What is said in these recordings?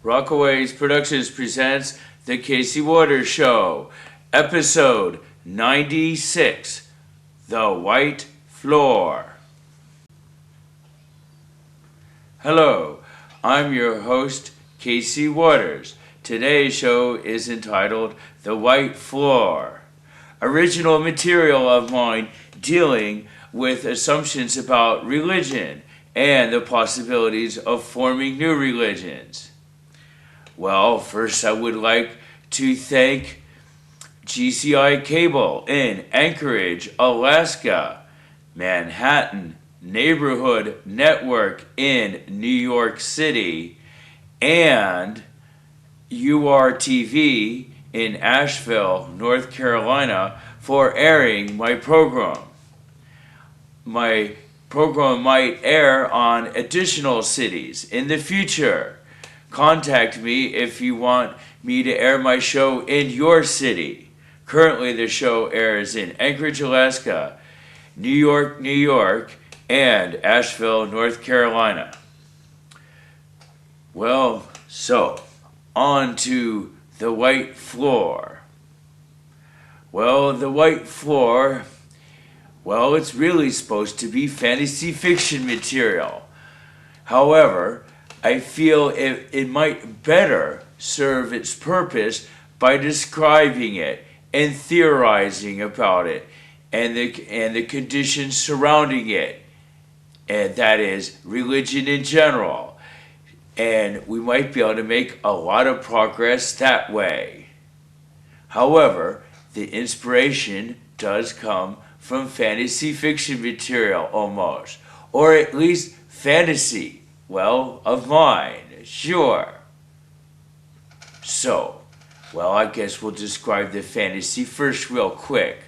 Rockaways Productions presents The Casey Waters Show, episode 96, The White Floor. Hello, I'm your host, Casey Waters. Today's show is entitled The White Floor. Original material of mine dealing with assumptions about religion and the possibilities of forming new religions. Well, first I would like to thank GCI Cable in Anchorage, Alaska, Manhattan Neighborhood Network in New York City, and URTV in Asheville, North Carolina for airing my program. My program might air on additional cities in the future. Contact me if you want me to air my show in your city. Currently, the show airs in Anchorage, Alaska, New York, and Asheville, North Carolina. Well, so, on to the white floor. Well, the white floor, it's really supposed to be fantasy fiction material. However, I feel it might better serve its purpose by describing it and theorizing about it and the conditions surrounding it, and that is religion in general. And we might be able to make a lot of progress that way. However, the inspiration does come from fantasy fiction material almost, or at least fantasy. Well, of mine, sure. So, I guess we'll describe the fantasy first real quick,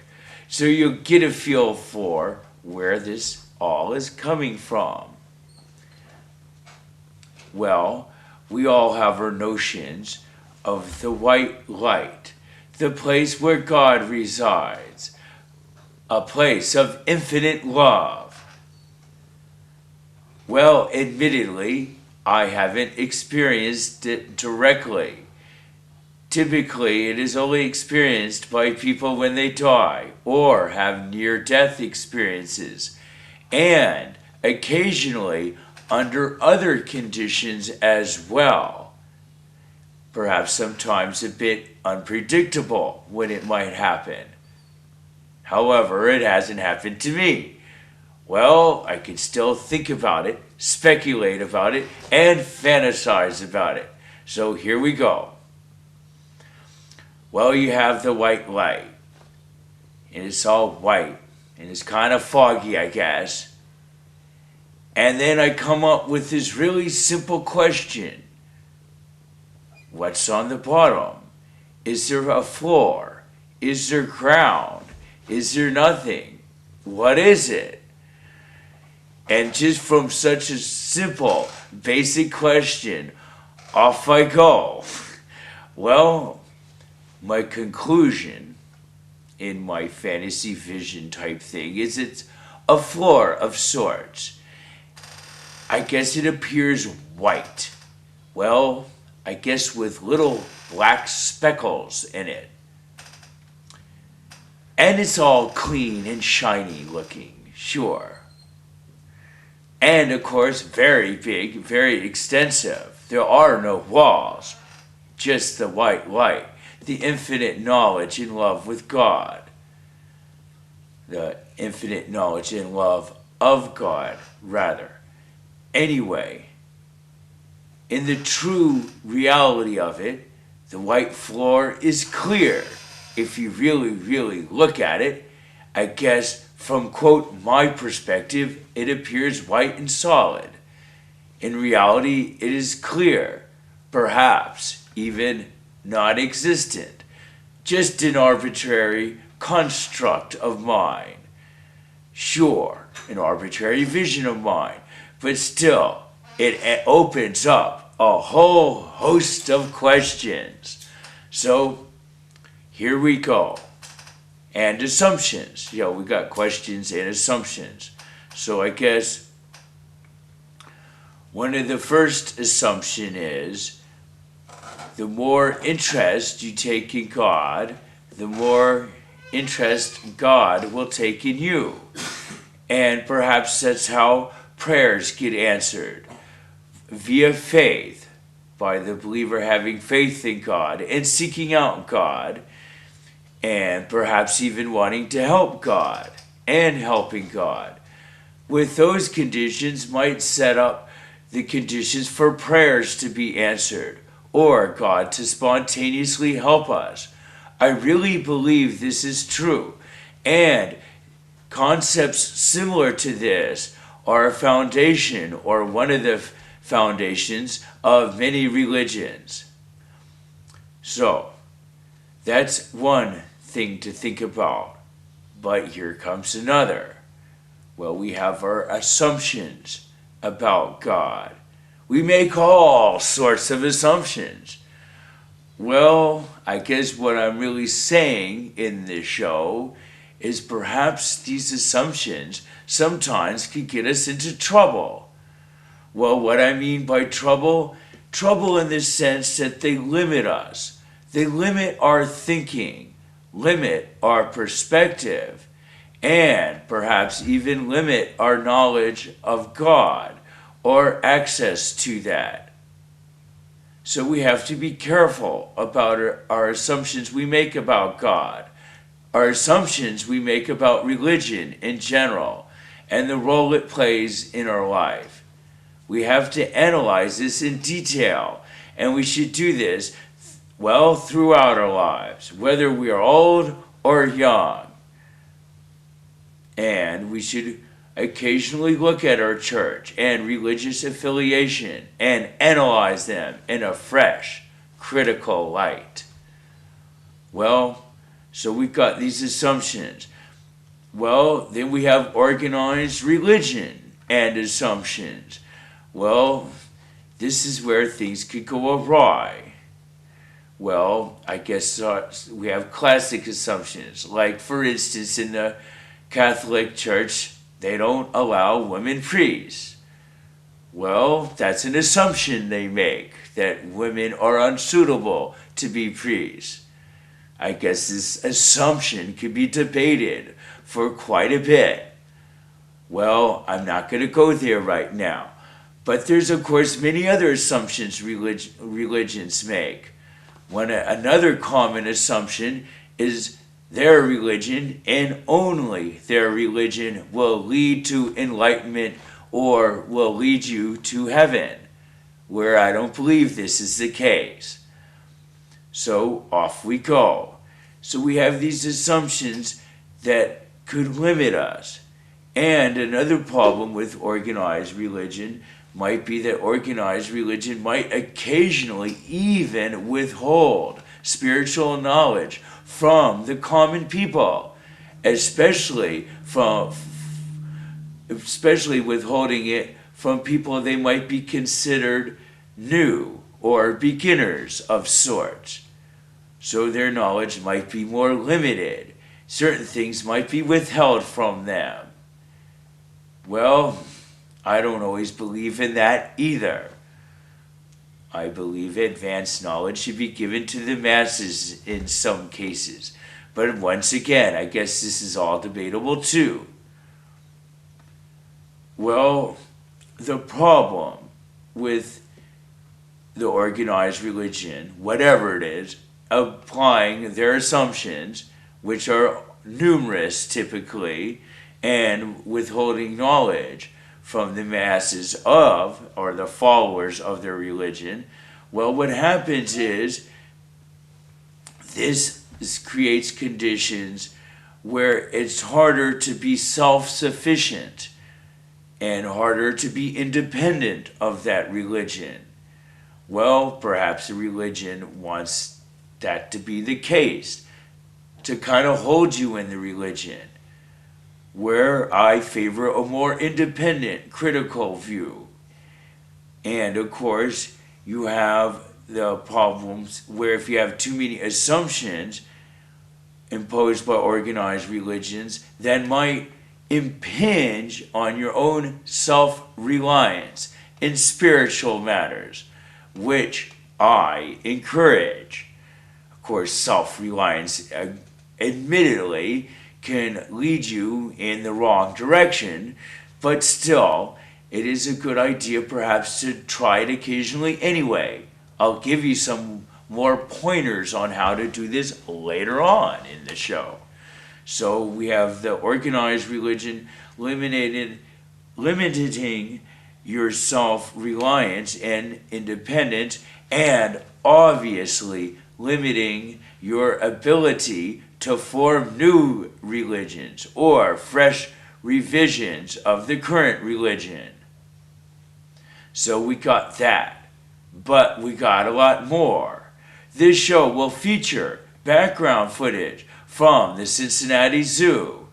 so you'll get a feel for where this all is coming from. Well, we all have our notions of the white light, the place where God resides, a place of infinite love. Well, admittedly, I haven't experienced it directly. Typically, it is only experienced by people when they die or have near-death experiences, and occasionally under other conditions as well. Perhaps sometimes a bit unpredictable when it might happen. However, it hasn't happened to me. Well, I can still think about it, speculate about it, and fantasize about it. So here we go. Well, you have the white light. And it's all white. And it's kind of foggy, I guess. And then I come up with this really simple question. What's on the bottom? Is there a floor? Is there ground? Is there nothing? What is it? And just from such a simple, basic question, off I go. Well, my conclusion in my fantasy vision type thing is it's a floor of sorts. I guess it appears white. Well, I guess with little black speckles in it. And it's all clean and shiny looking, sure. And of course, very big, very extensive. There are no walls, just the white light, the infinite knowledge and love with God. The infinite knowledge and love of God, rather. Anyway, in the true reality of it, the white floor is clear. If you really, really look at it, I guess from, quote, my perspective, it appears white and solid. In reality, it is clear, perhaps even non-existent, just an arbitrary construct of mine. Sure, an arbitrary vision of mine, but still, it opens up a whole host of questions. So, here we go. And assumptions. We got questions and assumptions. So I guess one of the first assumption is the more interest you take in God, the more interest God will take in you. And perhaps that's how prayers get answered, via faith, by the believer having faith in God and seeking out God, and perhaps even wanting to help God and helping God. With those conditions might set up the conditions for prayers to be answered, or God to spontaneously help us. I really believe this is true, and concepts similar to this are a foundation, or one of the foundations of many religions. So, that's one thing to think about. But here comes another. Well, we have our assumptions about God. We make all sorts of assumptions. Well, I guess what I'm really saying in this show is perhaps these assumptions sometimes can get us into trouble. Well, what I mean by trouble in the sense that they limit us. They limit our thinking, limit our perspective, and perhaps even limit our knowledge of God or access to that. So we have to be careful about our assumptions we make about God, our assumptions we make about religion in general, and the role it plays in our life. We have to analyze this in detail, and we should do this, well, throughout our lives, whether we are old or young. And we should occasionally look at our church and religious affiliation and analyze them in a fresh, critical light. Well, so we've got these assumptions. Well, then we have organized religion and assumptions. Well, this is where things could go awry. Well, I guess we have classic assumptions, like for instance in the Catholic Church, they don't allow women priests. Well, that's an assumption they make, that women are unsuitable to be priests. I guess this assumption could be debated for quite a bit. Well, I'm not going to go there right now. But there's, of course, many other assumptions religions make. Another common assumption is their religion and only their religion will lead to enlightenment or will lead you to heaven, where I don't believe this is the case. So off we go. So we have these assumptions that could limit us. And another problem with organized religion might be that organized religion might occasionally even withhold spiritual knowledge from the common people, especially withholding it from people they might be considered new or beginners of sorts. So their knowledge might be more limited. Certain things might be withheld from them. Well, I don't always believe in that either. I believe advanced knowledge should be given to the masses in some cases. But once again, I guess this is all debatable too. Well, the problem with the organized religion, whatever it is, applying their assumptions, which are numerous typically, and withholding knowledge from the masses of, or the followers of their religion, well, what happens is this creates conditions where it's harder to be self-sufficient and harder to be independent of that religion. Well, perhaps the religion wants that to be the case, to kind of hold you in the religion, where I favor a more independent, critical view. And of course, you have the problems where if you have too many assumptions imposed by organized religions, that might impinge on your own self-reliance in spiritual matters, which I encourage. Of course, self-reliance admittedly can lead you in the wrong direction, but still, it is a good idea perhaps to try it occasionally anyway. I'll give you some more pointers on how to do this later on in the show. So we have the organized religion limiting your self-reliance and independence, and obviously limiting your ability to form new religions or fresh revisions of the current religion. So we got that, but we got a lot more. This show will feature background footage from the Cincinnati Zoo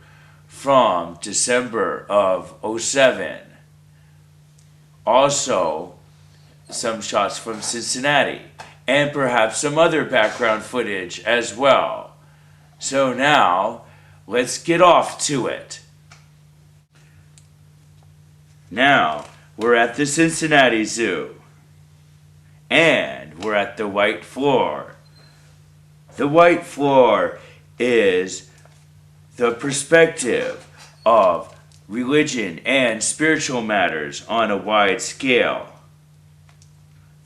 from December of '07. Also, some shots from Cincinnati, and perhaps some other background footage as well. So now, let's get off to it. Now, we're at the Cincinnati Zoo, and we're at the white floor. The white floor is the perspective of religion and spiritual matters on a wide scale.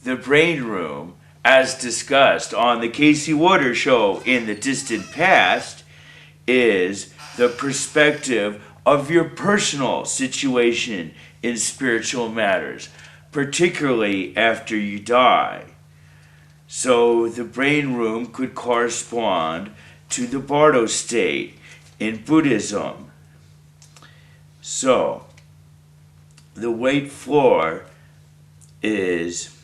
The brain room, as discussed on the Casey Waters show in the distant past, is the perspective of your personal situation in spiritual matters, particularly after you die. So the brain room could correspond to the Bardo state in Buddhism. So, the white floor is,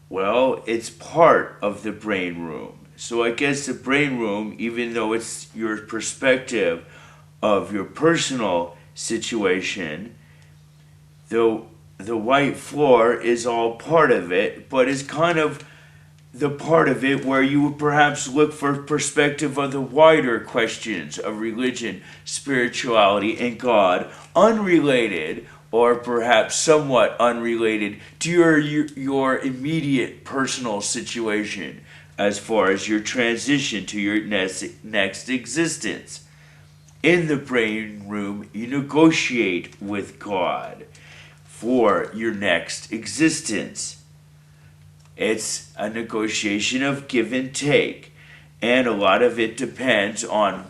well, it's part of the brain room. So I guess the brain room, even though it's your perspective of your personal situation, the white floor is all part of it, but it's kind of the part of it where you would perhaps look for perspective of the wider questions of religion, spirituality, and God, unrelated or perhaps somewhat unrelated to your immediate personal situation as far as your transition to your next existence. In the brain room, you negotiate with God for your next existence. It's a negotiation of give and take, and a lot of it depends on,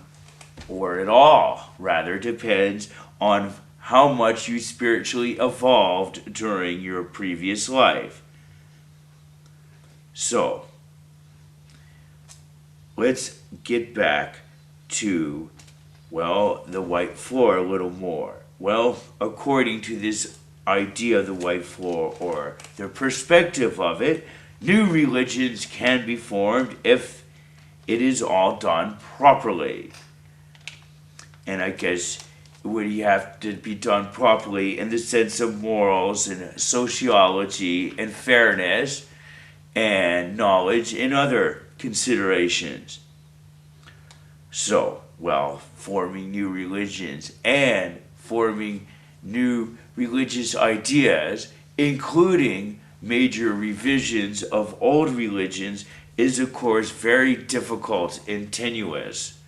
or it all rather depends on how much you spiritually evolved during your previous life. So, let's get back to, well, the white floor a little more. Well, according to this idea of the white floor, or the perspective of it, new religions can be formed if it is all done properly. And I guess it would have to be done properly in the sense of morals and sociology and fairness and knowledge and other considerations. So, well, forming new religions and forming new religious ideas, including major revisions of old religions, is of course very difficult and tenuous.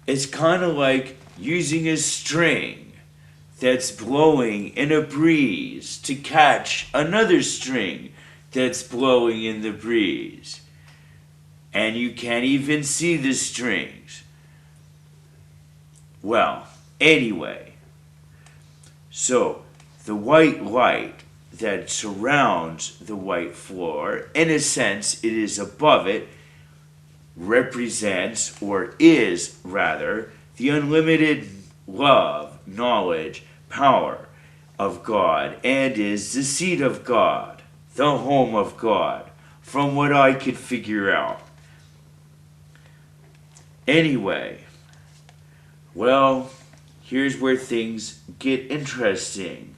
It's kind of like using a string that's blowing in a breeze to catch another string that's blowing in the breeze. And you can't even see the strings. Well, anyway, so the white light that surrounds the white floor, in a sense it is above it, represents, or is rather, the unlimited love, knowledge, power of God, and is the seat of God, the home of God, from what I could figure out. Anyway, well, here's where things get interesting.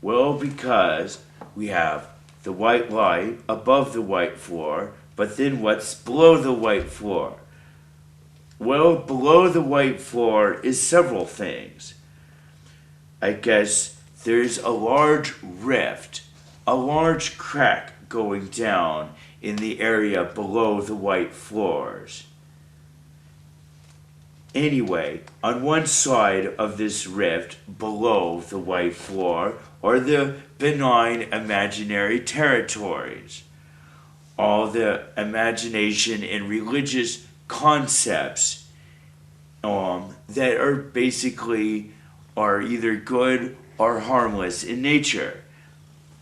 Well, because we have the white light above the white floor, but then what's below the white floor? Well, below the white floor is several things. I guess there's a large rift, a large crack going down in the area below the white floors. Anyway, on one side of this rift below the white floor are the benign imaginary territories. All the imagination and religious concepts that are basically are either good or harmless in nature.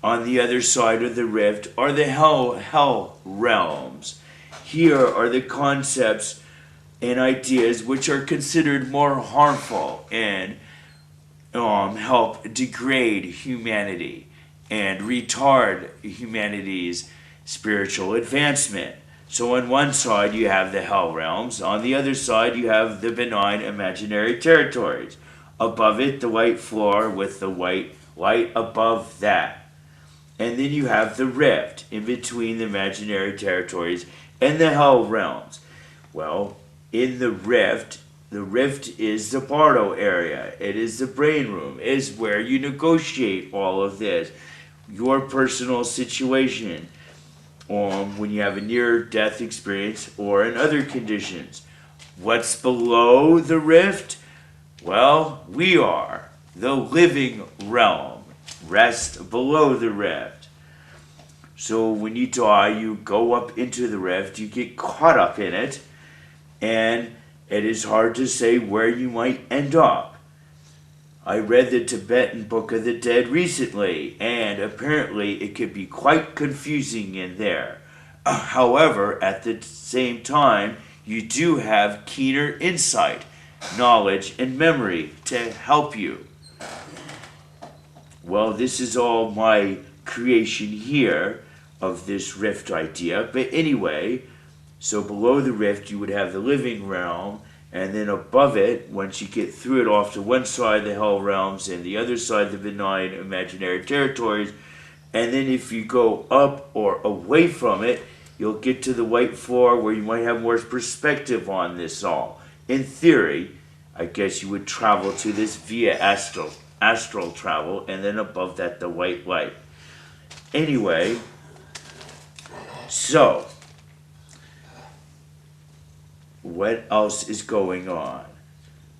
On the other side of the rift are the hell realms. Here are the concepts and ideas which are considered more harmful and help degrade humanity and retard humanity's spiritual advancement. So on one side you have the hell realms, on the other side you have the benign imaginary territories. Above it, the white floor with the white light above that. And then you have the rift in between the imaginary territories and the hell realms. Well, in the rift is the Bardo area. It is the brain room. It is where you negotiate all of this. Your personal situation when you have a near-death experience or in other conditions. What's below the rift? Well, we are the living realm. Rest below the rift. So when you die, you go up into the rift, you get caught up in it, and it is hard to say where you might end up. I read the Tibetan Book of the Dead recently, and apparently it could be quite confusing in there. However, at the same time, you do have keener insight, knowledge, and memory to help you. Well, this is all my creation here of this rift idea, but anyway, so below the rift you would have the living realm, and then above it, once you get through it off to one side, the hell realms, and the other side, the benign imaginary territories, and then if you go up or away from it, you'll get to the white floor where you might have more perspective on this all. In theory, I guess you would travel to this via astral travel, and then above that, the white light. Anyway, so what else is going on?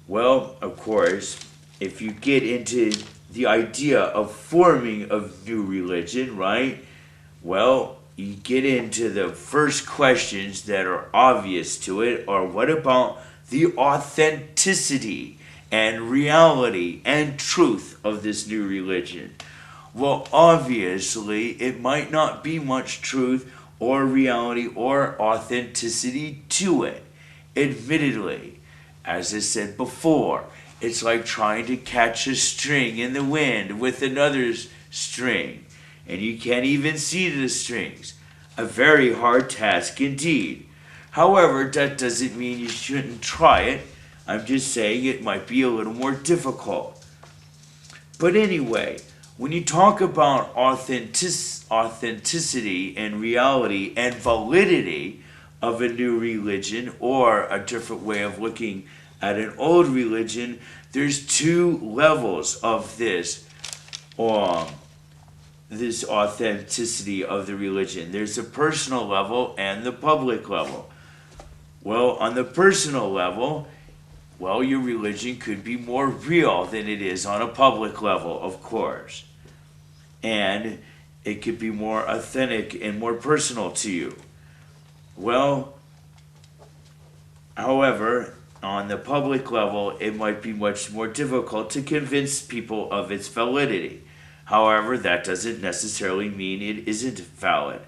Well, of course, if you get into the idea of forming a new religion, right? Well, you get into the first questions that are obvious to it are what about the authenticity and reality and truth of this new religion? Well, obviously, it might not be much truth or reality or authenticity to it. Admittedly, as I said before, it's like trying to catch a string in the wind with another string, and you can't even see the strings. A very hard task indeed. However, that doesn't mean you shouldn't try it. I'm just saying it might be a little more difficult. But anyway, when you talk about authenticity and reality and validity of a new religion or a different way of looking at an old religion, there's two levels of this authenticity of the religion. There's the personal level and the public level. Well, on the personal level, well, your religion could be more real than it is on a public level, of course. And it could be more authentic and more personal to you. Well, however, on the public level, it might be much more difficult to convince people of its validity. However, that doesn't necessarily mean it isn't valid.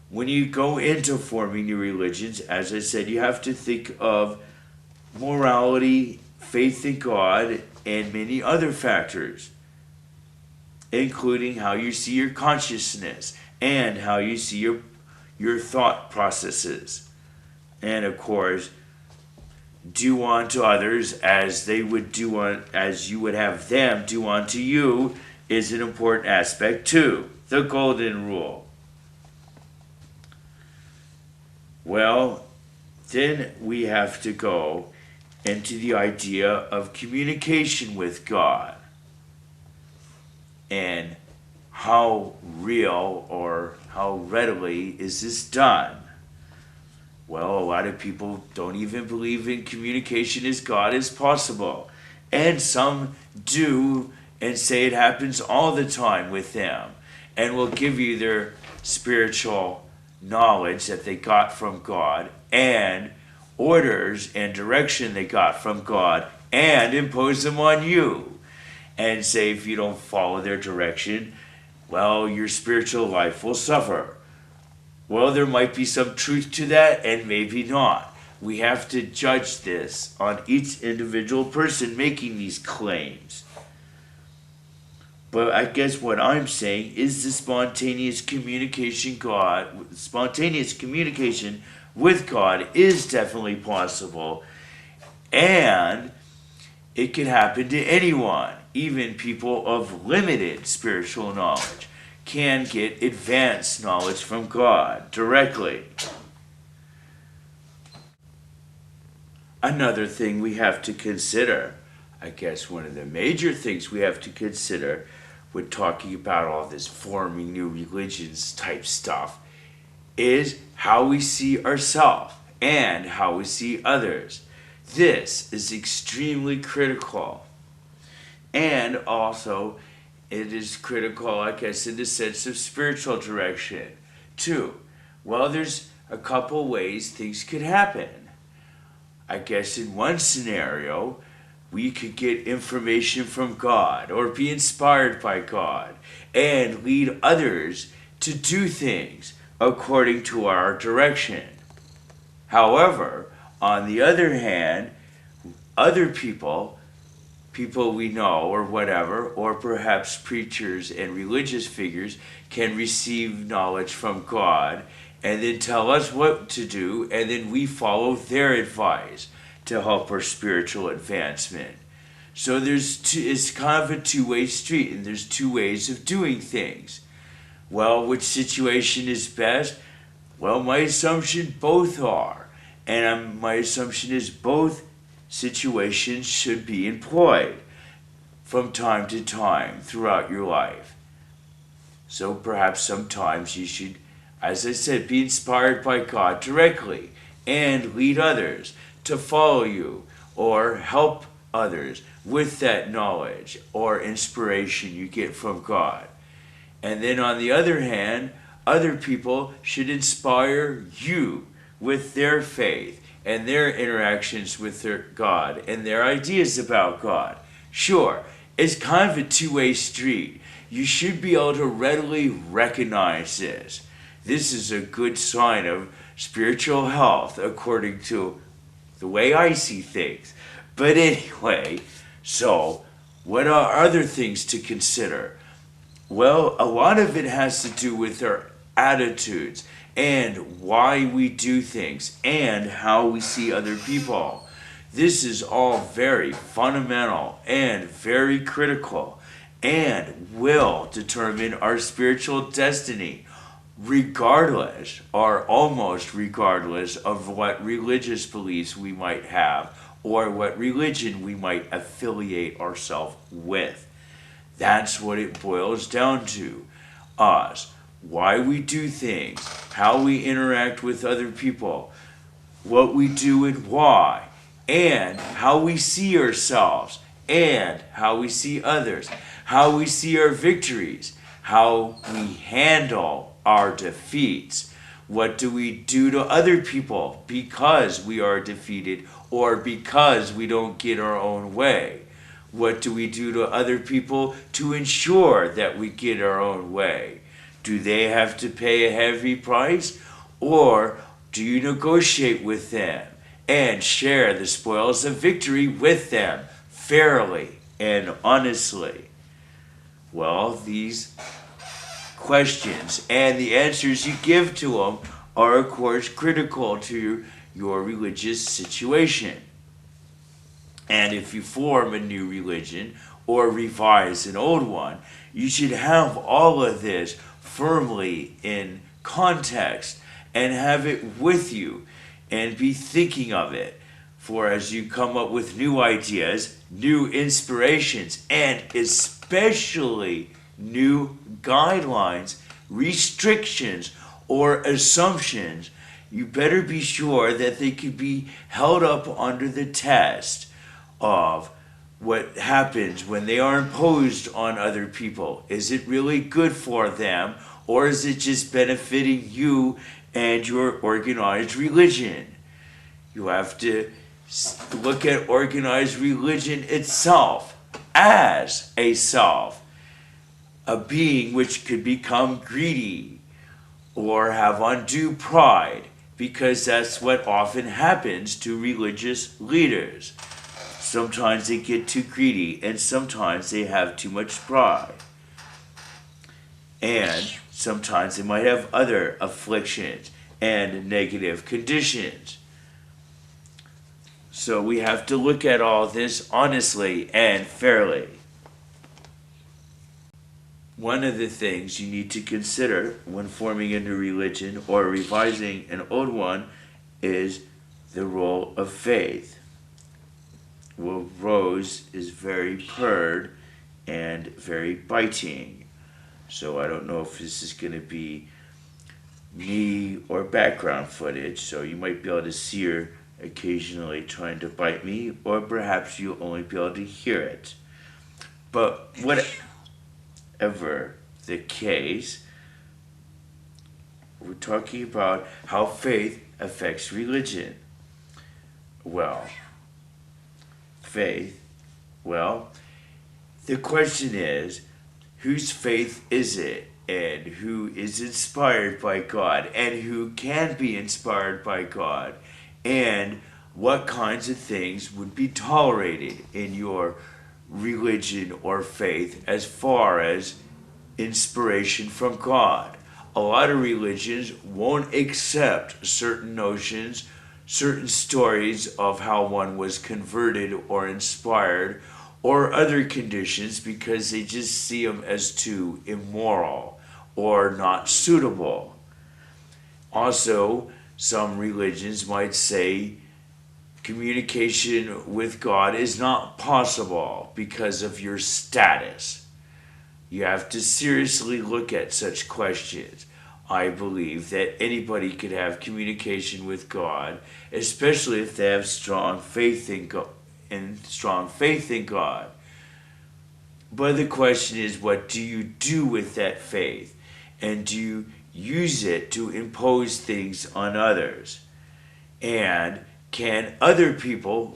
When you go into forming new religions, as I said, you have to think of morality, faith in God, and many other factors, including how you see your consciousness and how you see your thought processes. And of course, do unto others as they would as you would have them do unto you is an important aspect too. The golden rule. Well, then we have to go into the idea of communication with God and how real or how readily is this done? Well, a lot of people don't even believe in communication as God as possible. And some do and say it happens all the time with them, and will give you their spiritual knowledge that they got from God and orders and direction they got from God and impose them on you and say if you don't follow their direction, well, your spiritual life will suffer. Well, there might be some truth to that and maybe not. We have to judge this on each individual person making these claims. But I guess what I'm saying is the spontaneous communication with God is definitely possible, and it can happen to anyone. Even people of limited spiritual knowledge can get advanced knowledge from God directly. Another thing we have to consider, I guess one of the major things we have to consider when talking about all this forming new religions type stuff, is how we see ourselves and how we see others. This is extremely critical. And also, it is critical, I guess, in the sense of spiritual direction, too. Well, there's a couple ways things could happen. I guess in one scenario, we could get information from God or be inspired by God and lead others to do things according to our direction. However, on the other hand, other people we know or whatever, or perhaps preachers and religious figures can receive knowledge from God and then tell us what to do, and then we follow their advice to help our spiritual advancement. So it's kind of a two-way street, and there's two ways of doing things. Well, which situation is best? Well, my assumption both are. And my assumption is both situations should be employed from time to time throughout your life. So perhaps sometimes you should, as I said, be inspired by God directly and lead others to follow you or help others with that knowledge or inspiration you get from God. And then on the other hand, other people should inspire you with their faith and their interactions with their God and their ideas about God. Sure, it's kind of a two-way street. You should be able to readily recognize this. This is a good sign of spiritual health according to the way I see things. But anyway, so what are other things to consider? Well, a lot of it has to do with our attitudes and why we do things and how we see other people. This is all very fundamental and very critical and will determine our spiritual destiny, regardless or almost regardless of what religious beliefs we might have or what religion we might affiliate ourselves with. That's what it boils down to. Us. Why we do things, how we interact with other people, what we do and why, and how we see ourselves, and how we see others, how we see our victories, how we handle our defeats. What do we do to other people because we are defeated or because we don't get our own way? What do we do to other people to ensure that we get our own way? Do they have to pay a heavy price, or do you negotiate with them and share the spoils of victory with them fairly and honestly? Well, these questions and the answers you give to them are, of course, critical to your religious situation. And if you form a new religion or revise an old one, you should have all of this firmly in context and have it with you and be thinking of it. For as you come up with new ideas, new inspirations, and especially new guidelines, restrictions, or assumptions, you better be sure that they could be held up under the test of what happens when they are imposed on other people. Is it really good for them, or is it just benefiting you and your organized religion? You have to look at organized religion itself as a self, a being which could become greedy or have undue pride, because that's what often happens to religious leaders. Sometimes they get too greedy, and sometimes they have too much pride. And sometimes they might have other afflictions and negative conditions. So we have to look at all this honestly and fairly. One of the things you need to consider when forming a new religion or revising an old one is the role of faith. Well, Rose is very purred and very biting. So I don't know if this is going to be me or background footage. So you might be able to see her occasionally trying to bite me, or perhaps you'll only be able to hear it. But whatever the case, we're talking about how faith affects religion. Well, faith, the question is, whose faith is it? And who is inspired by God? And who can be inspired by God? And what kinds of things would be tolerated in your religion or faith as far as inspiration from God? A lot of religions won't accept certain notions, certain stories of how one was converted or inspired, or other conditions, because they just see them as too immoral or not suitable. Also, some religions might say communication with God is not possible because of your status. You have to seriously look at such questions. I believe that anybody could have communication with God, especially if they have strong faith in God. But the question is, what do you do with that faith? And do you use it to impose things on others? And can other people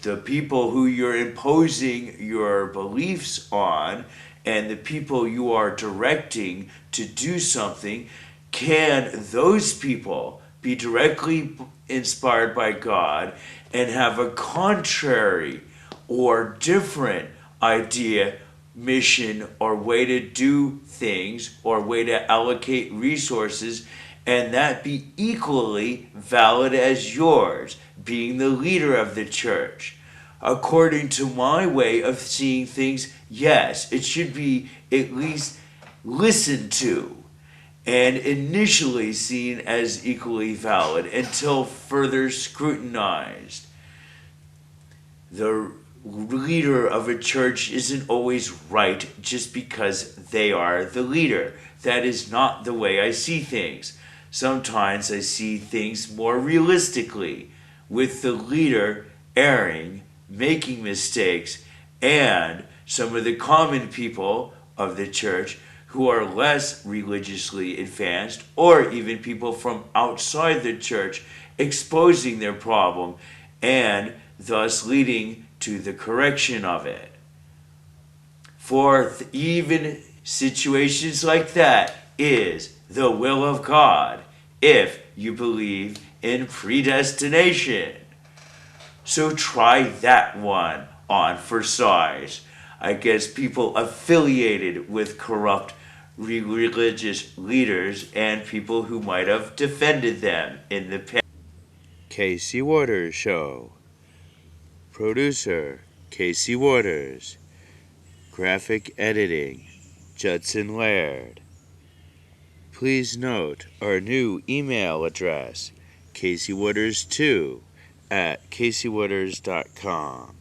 the people who you're imposing your beliefs on, and the people you are directing to do something, can those people be directly inspired by God and have a contrary or different idea, mission, or way to do things, or way to allocate resources, and that be equally valid as yours, being the leader of the church? According to my way of seeing things, yes, it should be at least listened to and initially seen as equally valid until further scrutinized. The leader of a church isn't always right just because they are the leader. That is not the way I see things. Sometimes I see things more realistically, with the leader erring, making mistakes, and some of the common people of the church who are less religiously advanced, or even people from outside the church, exposing their problem and thus leading to the correction of it. For even situations like that is the will of God, if you believe in predestination. So try that one on for size. I guess people affiliated with corrupt religious leaders and people who might have defended them in the past. Casey Waters Show. Producer, Casey Waters. Graphic editing, Judson Laird. Please note our new email address, CaseyWaters2 @CaseyWaters.com.